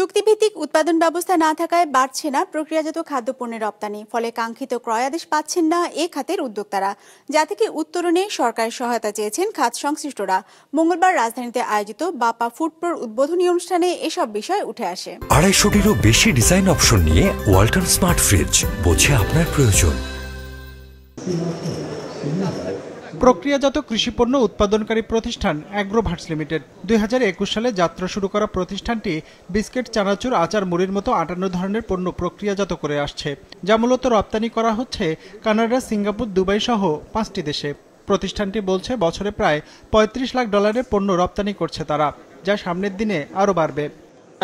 চুক্তিভিত্তিক উৎপাদন ব্যবস্থা না থাকায় বাড়ছে না প্রক্রিয়াজাত খাদ্যপণ্যের রপ্তানি, ফলে কাঙ্ক্ষিত ক্রয়াদেশ পাচ্ছেন না এ খাতের উদ্যোক্তারা, যা থেকে উত্তরণে সরকারের সহায়তা চেয়েছেন খাত সংশ্লিষ্টরা। মঙ্গলবার রাজধানীতে আয়োজিত বাপা ফুড প্রোর উদ্বোধনী অনুষ্ঠানে এসব বিষয় উঠে আসে। 250-টিরও বেশি ডিজাইন অপশন নিয়ে ওয়ালটন স্মার্ট ফ্রিজ, বোঝে আপনার প্রয়োজন। প্রক্রিয়াজাত কৃষিপণ্য উৎপাদনকারী প্রতিষ্ঠান অ্যাগ্রোভার্টস লিমিটেড 2021 সালে যাত্রা শুরু করা প্রতিষ্ঠানটি বিস্কিট, চানাচুর, আচার, মুড়ির মতো 58 ধরনের পণ্য প্রক্রিয়াজাত করে আসছে, যা মূলত রপ্তানি করা হচ্ছে কানাডা, সিঙ্গাপুর, দুবাই সহ 5টি দেশে। প্রতিষ্ঠানটি বলছে বছরে প্রায় $35 লাখ পণ্য রপ্তানি করছে তারা, যা সামনের দিনে আরও বাড়বে।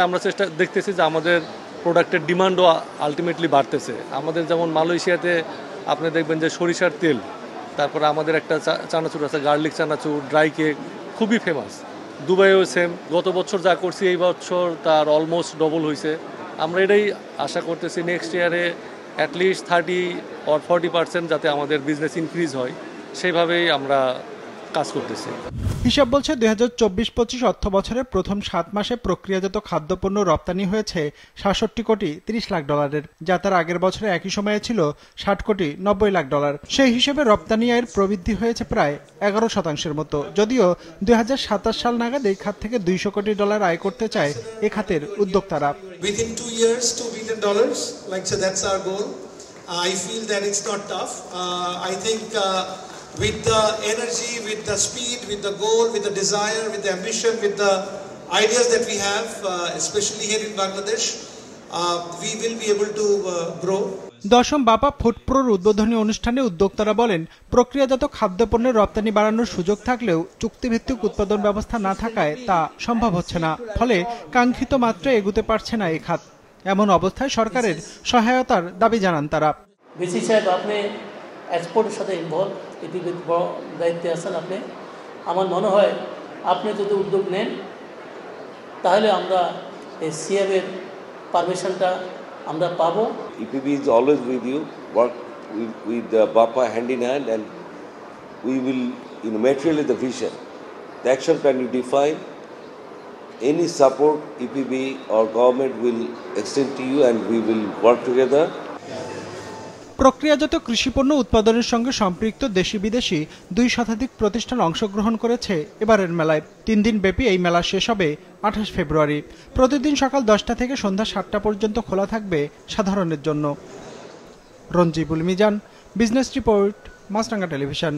আমরা চেষ্টা দেখতেছি যে আমাদের প্রোডাক্টের ডিমান্ডও আলটিমেটলি বাড়তেছে। আমাদের যেমন মালয়েশিয়াতে আপনি দেখবেন যে সরিষার তেল, তারপরে আমাদের একটা চানাচুর আছে গার্লিক চানাচুর, ড্রাই কেক, খুবই ফেমাস। দুবাইও সেম। গত বছর যা করছি এই বছর তার অলমোস্ট ডবল হয়েছে। আমরা এটাই আশা করতেছি নেক্সট ইয়ারে অ্যাটলিস্ট 30 or 40% যাতে আমাদের বিজনেস ইনক্রিজ হয়, সেইভাবেই আমরা কাজ করতেছি। হিসাব বলছে 2024-25 অর্থ বছরের প্রথম 7 মাসে প্রক্রিয়াজাত খাদ্যপণ্য রপ্তানি হয়েছে $67.30 লাখ, যা তার আগের বছরে একই সময়ে ছিল $60.90 লাখ। সেই হিসেবে রপ্তানি আয়ের প্রবৃদ্ধি হয়েছে প্রায় 11% মতো, যদিও 2027 সাল নাগাদ এই খাত থেকে $200 কোটি আয় করতে চায় এ খাতের উদ্যোক্তারা। Within 2 years, $2 billion, like so that's our goal. I feel that it's not tough. I think with the energy, with the speed, with the goal, with the desire, with the ambition, with the ideas that we have, especially here in Bangladesh, we will be able to grow. দশম বাপা food প্রোর উদ্বোধনী অনুষ্ঠানে উদ্যোক্তারা বলেন, প্রক্রিয়াজাত খাদ্যপণ্যের রপ্তানি বাড়ানোর সুযোগ থাকলেও চুক্তিভিত্তিক উৎপাদন ব্যবস্থা না থাকায় তা সম্ভব হচ্ছে না, ফলে কাঙ্ক্ষিত মাত্রায় এগুতে পারছে না এই খাত। এমন অবস্থায় সরকারের সহায়তার দাবি জানান তারা। বেশি সাহেব, আপনি এক্সপোর্টের সাথে ইনভলভ, পৃথিবীর বড় দায়িত্বে আছেন আপনি। আমার মনে হয় আপনি যদি উদ্যোগ নেন তাহলে আমরা এই সিএফের পারমিশনটা আমরা পাবো। EPB is always with you, work with BAPA hand in hand, and we will, materially the vision, the action plan you define, any support EPB or government will extend to you and we will work together. প্রক্রিয়াজাত কৃষিপণ্য উৎপাদনের সঙ্গে সম্পৃক্ত দেশি বিদেশি 2 শতাধিক প্রতিষ্ঠান অংশগ্রহণ করেছে এবারের মেলায়। 3 দিন ব্যাপী এই মেলা শেষ হবে 28 ফেব্রুয়ারি। প্রতিদিন সকাল 10টা থেকে সন্ধ্যা 7টা পর্যন্ত খোলা থাকবে সাধারণের জন্য। রঞ্জিবুল মিজান, বিজনেস রিপোর্ট, মাছরাঙ্গা টেলিভিশন।